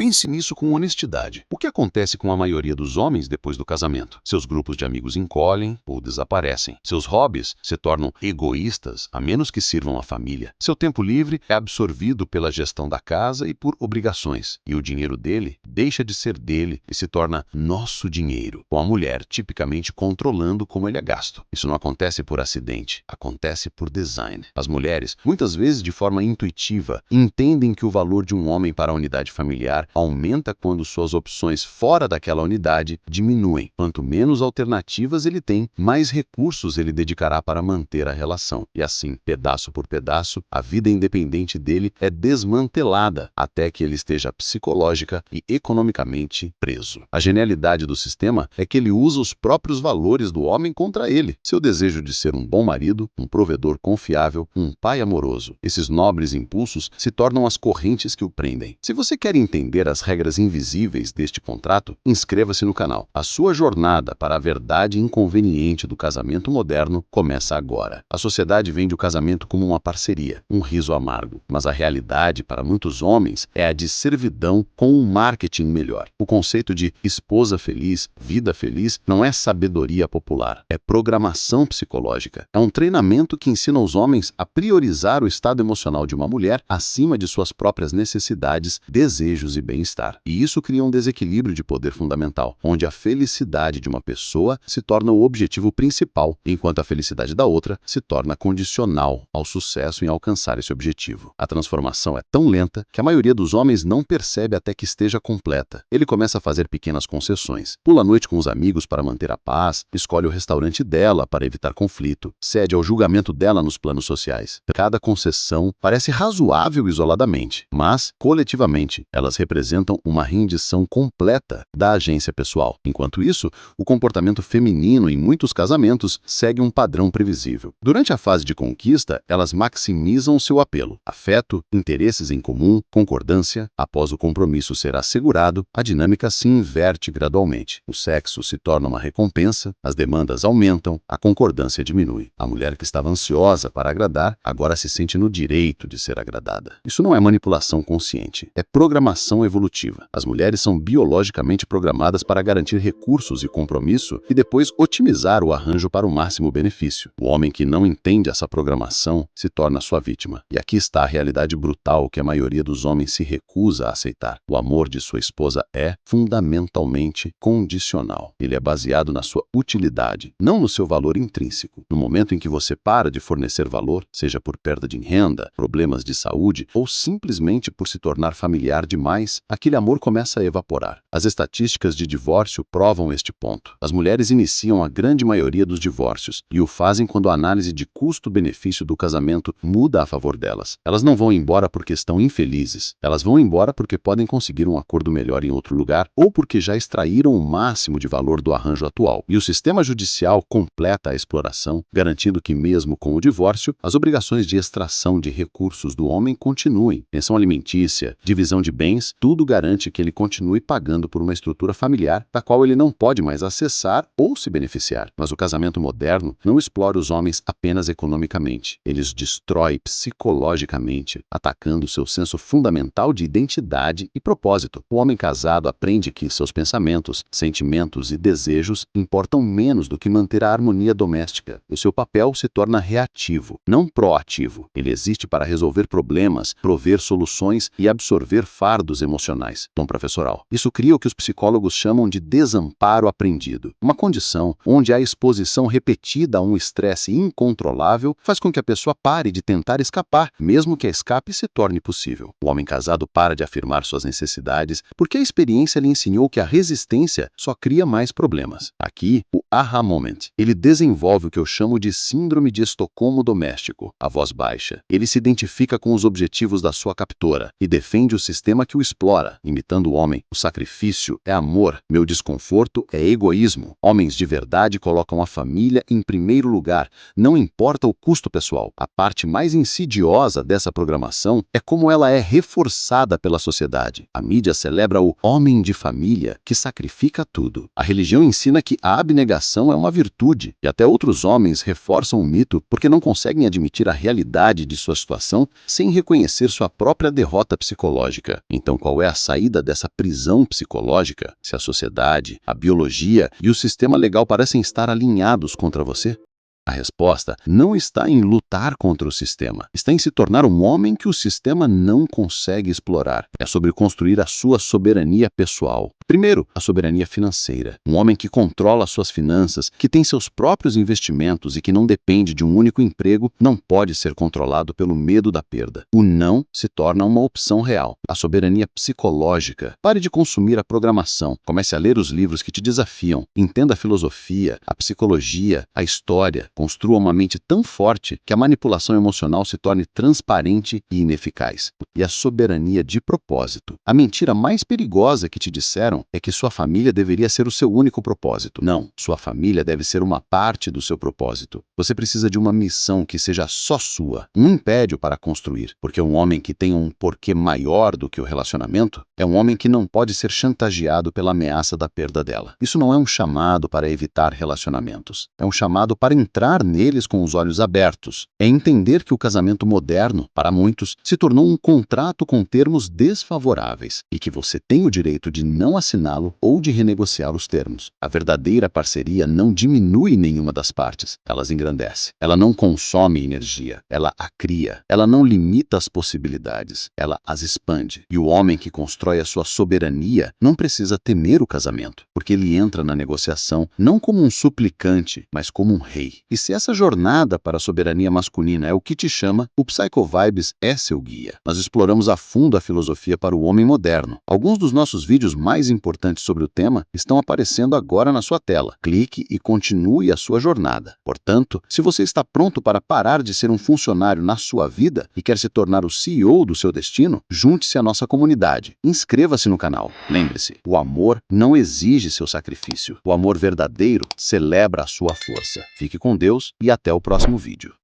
Pense nisso com honestidade. O que acontece com a maioria dos homens depois do casamento? Seus grupos de amigos encolhem ou desaparecem. Seus hobbies se tornam egoístas, a menos que sirvam à família. Seu tempo livre é absorvido pela gestão da casa e por obrigações. E o dinheiro dele deixa de ser dele e se torna nosso dinheiro, com a mulher tipicamente controlando como ele é gasto. Isso não acontece por acidente, acontece por design. As mulheres, muitas vezes de forma intuitiva, entendem que o valor de um homem para a unidade familiar aumenta quando suas opções fora daquela unidade diminuem. Quanto menos alternativas ele tem, mais recursos ele dedicará para manter a relação. E assim, pedaço por pedaço, a vida independente dele é desmantelada até que ele esteja psicológica e economicamente preso. A genialidade do sistema é que ele usa os próprios valores do homem contra ele. Seu desejo de ser um bom marido, um provedor confiável, um pai amoroso. Esses nobres impulsos se tornam as correntes que o prendem. Se você quer entender as regras invisíveis deste contrato, inscreva-se no canal. A sua jornada para a verdade inconveniente do casamento moderno começa agora. A sociedade vende o casamento como uma parceria, um riso amargo. Mas a realidade para muitos homens é a de servidão com um marketing melhor. O conceito de esposa feliz, vida feliz, não é sabedoria popular, é programação psicológica. É um treinamento que ensina os homens a priorizar o estado emocional de uma mulher acima de suas próprias necessidades, desejos e bem-estar. E isso cria um desequilíbrio de poder fundamental, onde a felicidade de uma pessoa se torna o objetivo principal, enquanto a felicidade da outra se torna condicional ao sucesso em alcançar esse objetivo. A transformação é tão lenta que a maioria dos homens não percebe até que esteja completa. Ele começa a fazer pequenas concessões, pula a noite com os amigos para manter a paz, escolhe o restaurante dela para evitar conflito, cede ao julgamento dela nos planos sociais. Cada concessão parece razoável isoladamente, mas, coletivamente, elas representam uma rendição completa da agência pessoal. Enquanto isso, o comportamento feminino em muitos casamentos segue um padrão previsível. Durante a fase de conquista, elas maximizam seu apelo, afeto, interesses em comum, concordância. Após o compromisso ser assegurado, a dinâmica se inverte gradualmente. O sexo se torna uma recompensa, as demandas aumentam, a concordância diminui. A mulher que estava ansiosa para agradar, agora se sente no direito de ser agradada. Isso não é manipulação consciente, é programação evolutiva. As mulheres são biologicamente programadas para garantir recursos e compromisso e depois otimizar o arranjo para o máximo benefício. O homem que não entende essa programação se torna sua vítima. E aqui está a realidade brutal que a maioria dos homens se recusa a aceitar. O amor de sua esposa é fundamentalmente condicional. Ele é baseado na sua utilidade, não no seu valor intrínseco. No momento em que você para de fornecer valor, seja por perda de renda, problemas de saúde ou simplesmente por se tornar familiar demais, aquele amor começa a evaporar. As estatísticas de divórcio provam este ponto. As mulheres iniciam a grande maioria dos divórcios e o fazem quando a análise de custo-benefício do casamento muda a favor delas. Elas não vão embora porque estão infelizes. Elas vão embora porque podem conseguir um acordo melhor em outro lugar ou porque já extraíram o máximo de valor do arranjo atual. E o sistema judicial completa a exploração, garantindo que mesmo com o divórcio, as obrigações de extração de recursos do homem continuem. Pensão alimentícia, divisão de bens, tudo garante que ele continue pagando por uma estrutura familiar da qual ele não pode mais acessar ou se beneficiar. Mas o casamento moderno não explora os homens apenas economicamente. Ele os destrói psicologicamente, atacando seu senso fundamental de identidade e propósito. O homem casado aprende que seus pensamentos, sentimentos e desejos importam menos do que manter a harmonia doméstica. O seu papel se torna reativo, não proativo. Ele existe para resolver problemas, prover soluções e absorver fardos emocionais. Tom professoral. Isso cria o que os psicólogos chamam de desamparo aprendido. Uma condição onde a exposição repetida a um estresse incontrolável faz com que a pessoa pare de tentar escapar, mesmo que a escape se torne possível. O homem casado para de afirmar suas necessidades porque a experiência lhe ensinou que a resistência só cria mais problemas. Aqui, o aha moment. Ele desenvolve o que eu chamo de síndrome de Estocolmo doméstico, a voz baixa. Ele se identifica com os objetivos da sua captora e defende o sistema que o explora, imitando o homem. O sacrifício é amor, meu desconforto é egoísmo. Homens de verdade colocam a família em primeiro lugar, não importa o custo pessoal. A parte mais insidiosa dessa programação é como ela é reforçada pela sociedade. A mídia celebra o homem de família que sacrifica tudo. A religião ensina que a abnegação abnegação é uma virtude, e até outros homens reforçam o mito porque não conseguem admitir a realidade de sua situação sem reconhecer sua própria derrota psicológica. Então, qual é a saída dessa prisão psicológica, se a sociedade, a biologia e o sistema legal parecem estar alinhados contra você? A resposta não está em lutar contra o sistema, está em se tornar um homem que o sistema não consegue explorar. É sobre construir a sua soberania pessoal. Primeiro, a soberania financeira. Um homem que controla suas finanças, que tem seus próprios investimentos e que não depende de um único emprego, não pode ser controlado pelo medo da perda. O não se torna uma opção real. A soberania psicológica. Pare de consumir a programação. Comece a ler os livros que te desafiam. Entenda a filosofia, a psicologia, a história. Construa uma mente tão forte que a manipulação emocional se torne transparente e ineficaz. E a soberania de propósito. A mentira mais perigosa que te disseram é que sua família deveria ser o seu único propósito. Não, sua família deve ser uma parte do seu propósito. Você precisa de uma missão que seja só sua, um império para construir, porque um homem que tem um porquê maior do que o relacionamento é um homem que não pode ser chantageado pela ameaça da perda dela. Isso não é um chamado para evitar relacionamentos, é um chamado para entrar neles com os olhos abertos. É entender que o casamento moderno, para muitos, se tornou um contrato com termos desfavoráveis e que você tem o direito de não assiná-lo ou de renegociar os termos. A verdadeira parceria não diminui nenhuma das partes, elas engrandece. Ela não consome energia, ela a cria. Ela não limita as possibilidades, ela as expande. E o homem que constrói a sua soberania não precisa temer o casamento, porque ele entra na negociação não como um suplicante, mas como um rei. E se essa jornada para a soberania masculina é o que te chama, o Psycho Vibes é seu guia. Nós exploramos a fundo a filosofia para o homem moderno. Alguns dos nossos vídeos mais importantes sobre o tema estão aparecendo agora na sua tela. Clique e continue a sua jornada. Portanto, se você está pronto para parar de ser um funcionário na sua vida e quer se tornar o CEO do seu destino, junte-se à nossa comunidade. Inscreva-se no canal. Lembre-se, o amor não exige seu sacrifício. O amor verdadeiro celebra a sua força. Fique com Deus e até o próximo vídeo.